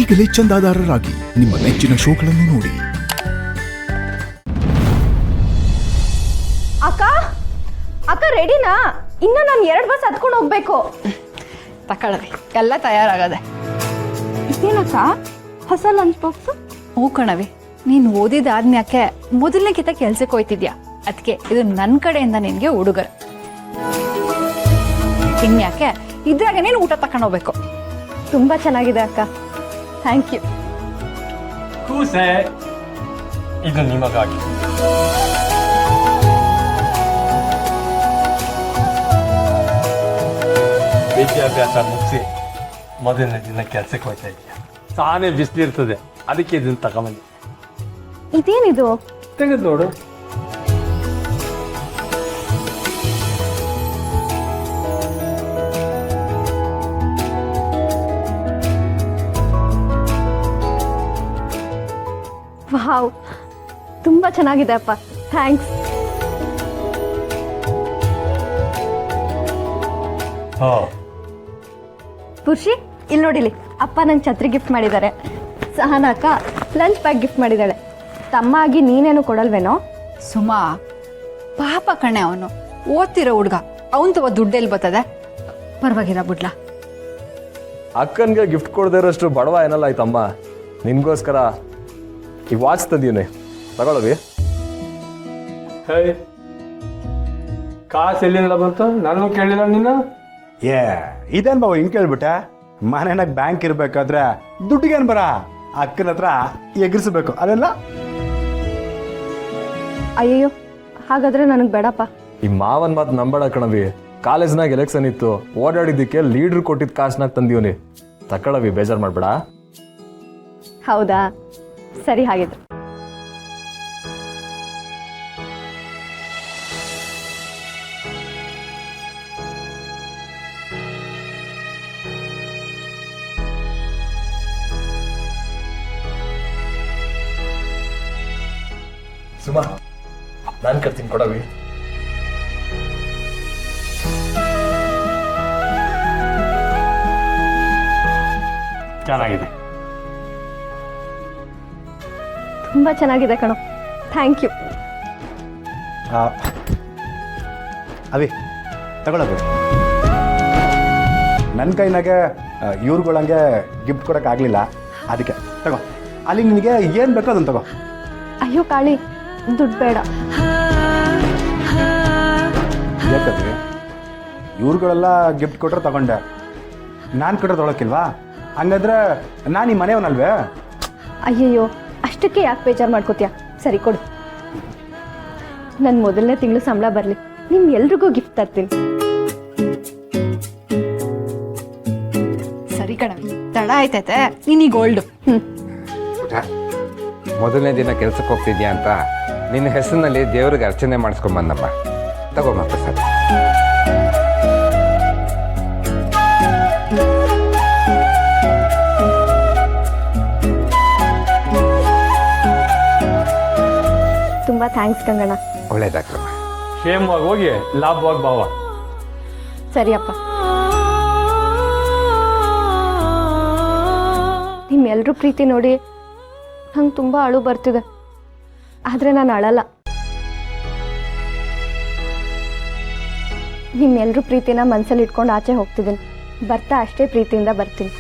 ಈಗಲೇ ಚಂದಾದಾರರಾಗಿ ನಿಮ್ಮ ನೆಚ್ಚಿನ ಶೋಗಳನ್ನು ನೋಡಿ. ಅಕ್ಕ ಅಕ್ಕ ರೆಡಿನಾ? ಇನ್ನು ನಾನು 2 ಬಸ್ ಹತ್ಕೊಂಡು ಹೋಗ್ಬೇಕು. ತಗೊಳ್ಳಿ, ಎಲ್ಲ ತಯಾರಾಗದೆ. ಇದೇನಕ್ಕ ಹೊಸ ಲಂಚ್ ಬಾಕ್ಸ್? ಹ್ಞೂ ಕಣವಿ, ನೀನು ಓದಿದಾದ್ಮ್ಯಾಕೆ ಮೊದಲನೇ ಕಿತ ಕೆಲ್ಸಕ್ಕೆ ಹೋಯ್ತಿದ್ಯಾ, ಅದಕ್ಕೆ ಇದು ನನ್ನ ಕಡೆಯಿಂದ ನಿನಗೆ ಉಡುಗೊರೆ. ಇನ್ಯಾಕೆ ಇದ್ರಾಗ ನೀನು ಊಟ ತಕೊಂಡು ಹೋಗ್ಬೇಕು. ತುಂಬಾ ಚೆನ್ನಾಗಿದೆ ಅಕ್ಕ, ಥ್ಯಾಂಕ್ ಯು. ಕೂಸೆ, ಇದು ನಿಮಗಾಗಿ. ವಿದ್ಯಾಭ್ಯಾಸ ಮುಗಿಸಿ ಮೊದಲನೇ ದಿನ ಕೆಲಸಕ್ಕೆ ಹೋಗ್ತಾ ಇದೆಯಾ? ತಾನೇ ಬಿಸಿಲಿರ್ತದೆ, ಅದಕ್ಕೆ ಇದನ್ನು ತಗೊಂಬಂದಿ. ಇದೇನಿದು? ತೆಗೆದು ನೋಡು. ವಾವ್, ತುಂಬಾ ಚೆನ್ನಾಗಿದೆ ಅಪ್ಪ, ಥ್ಯಾಂಕ್ಸ್. ಖುಷಿ, ಇಲ್ಲಿ ನೋಡಿಲಿ, ಅಪ್ಪ ನಂಗೆ ಛತ್ರಿ ಗಿಫ್ಟ್ ಮಾಡಿದ್ದಾರೆ. ಸಹನಾ ಅಕ್ಕ ಲಂಚ್ ಬ್ಯಾಗ್ ಗಿಫ್ಟ್ ಮಾಡಿದ್ದಾಳೆ. ತಮ್ಮ ಆಗಿ ನೀನೇನು ಕೊಡಲ್ವೇನೋ? ಸುಮಾ, ಪಾಪ ಕಣೆ ಅವನು, ಓದ್ತಿರೋ ಹುಡ್ಗ, ಅವನ್ ತಗೋ ದುಡ್ಡೆಲ್ಲಿ ಬರ್ತದೆ. ಪರವಾಗಿಲ್ಲ ಬಿಡ್ಲಾ. ಅಕ್ಕನ್ಗೆ ಗಿಫ್ಟ್ ಕೊಡದೇ ಇರೋಷ್ಟು ಬಡವ ಏನಲ್ಲ ಆಯ್ತಮ್ಮ. ನಿನ್ಗೋಸ್ಕರ ಈ ವಾಚ್ ತಂದೀನಿ, ತಗೊಳ್ಳವಿ. ಕಾಸು ಎಲ್ಲಿಂದ ಬಂತು? ನಾನು ಕೇಳಿಲ್ಲ ನೀನು. ಇದೇನು ಬಾಬು ಹಿಂಗೆ ಕೇಳ್ಬಿಟ್ಟೆ? ಮನೆಯಾಗ ಬ್ಯಾಂಕ್ ಇರಬೇಕಾದ್ರೆ ದುಡ್ಡಿಗೇನು ಬರ, ಅಕ್ಕನ ಹತ್ರ ಎಗರಿಸಬೇಕು ಅದೆಲ್ಲ. ಅಯ್ಯಯ್ಯೋ, ಹಾಗಾದ್ರೆ ನನಗೆ ಬೇಡಪ್ಪ. ಈ ಮಾವನ್ ಮಾತು ನಂಬೇಡ ಕಣವಿ. ಕಾಲೇಜ್ನಾಗ ಎಲೆಕ್ಷನ್ ಇತ್ತು, ಓಡಾಡಿದ್ದಕ್ಕೆ ಲೀಡ್ರ್ ಕೊಟ್ಟಿದ್ದ ಕಾಸ್ನಾಗ ತಂದೀವನಿ, ತಗೊಳ್ಳವಿ, ಬೇಜಾರು ಮಾಡ್ಬೇಡ. ಹೌದಾ, ಸರಿ ಹಾಗಿದ್ರೆ. ಸುಮಾ, ನಾನು ಕರ್ತೀನಿ, ಕೊಡವಿ. ಚೆನ್ನಾಗಿದೆ, ತುಂಬಾ ಚೆನ್ನಾಗಿದೆ ಕಣೋ, ಥ್ಯಾಂಕ್ ಯು. ಅವಿ ತಗೊಳ್ಳೋದು. ನನ್ನ ಕೈನಾಗೆ ಇವ್ರುಗಳಂಗೆ ಗಿಫ್ಟ್ ಕೊಡೋಕ್ಕಾಗಲಿಲ್ಲ, ಅದಕ್ಕೆ ತಗೋ. ಅಲ್ಲಿ ನಿನಗೆ ಏನು ಬೇಕೋ ಅದನ್ನು ತಗೋ. ಅಯ್ಯೋ ಕಾಳಿ, ದುಡ್ಡು ಬೇಡ. ಯಾಕಂದ್ರೆ ಇವ್ರುಗಳೆಲ್ಲ ಗಿಫ್ಟ್ ಕೊಟ್ಟರೆ ತಗೊಂಡೆ, ನಾನು ಕೊಟ್ಟರೆ ತೊಗೊಳಕ್ಕಿಲ್ವಾ? ಹಂಗಾದ್ರೆ ನಾನು ಈ ಮನೆಯವನಲ್ವೇ? ಅಯ್ಯಯ್ಯೋ, ಅಷ್ಟಕ್ಕೆ ಯಾಕೆ ಬೇಜಾರು ಮಾಡ್ಕೋತೀಯ? ಸರಿ ಕೊಡು. ನನ್ನ ಮೊದಲನೇ ತಿಂಗಳು ಸಂಬಳ ಬರಲಿ, ನಿಮ್ಗೆಲ್ರಿಗೂ ಗಿಫ್ಟ್ ತರ್ತೀನಿ. ಸರಿ ಕಣವಿ, ತಡ ಆಯ್ತೈತೆ, ನೀನೀಗ ಓಲ್ಡು. ಮೊದಲನೇ ದಿನ ಕೆಲ್ಸಕ್ಕೆ ಹೋಗ್ತಿದ್ಯಾ ಅಂತ ನಿನ್ನ ಹೆಸರಿನಲ್ಲಿ ದೇವ್ರಿಗೆ ಅರ್ಚನೆ ಮಾಡಿಸ್ಕೊಂಬಂದಮ್ಮ. ತಗೋಮ್ಮ ಪ್ರಸಾದ. ತುಂಬಾ ಥ್ಯಾಂಕ್ಸ್ ಗಂಗಣ್ಣ. ಒಳ್ಳೇದಾಗ್ಲಮ್ಮ. ಕ್ಷೇಮವಾಗಿ ಹೋಗಿ ಲಾಭವಾಗಿ ಬಾವ. ಸರಿಯಪ್ಪ. ನಿಮ್ಮೆಲ್ಲರೂ ಪ್ರೀತಿ ನೋಡಿ ನಂಗೆ ತುಂಬ ಅಳು ಬರ್ತಿದೆ, ಆದರೆ ನಾನು ಅಳಲ್ಲ. ನಿಮ್ಮೆಲ್ಲರೂ ಪ್ರೀತಿನ ಮನಸ್ಸಲ್ಲಿ ಇಟ್ಕೊಂಡು ಆಚೆ ಹೋಗ್ತಿದ್ದೀನಿ. ಬರ್ತಾ ಅಷ್ಟೇ ಪ್ರೀತಿಯಿಂದ ಬರ್ತೀನಿ.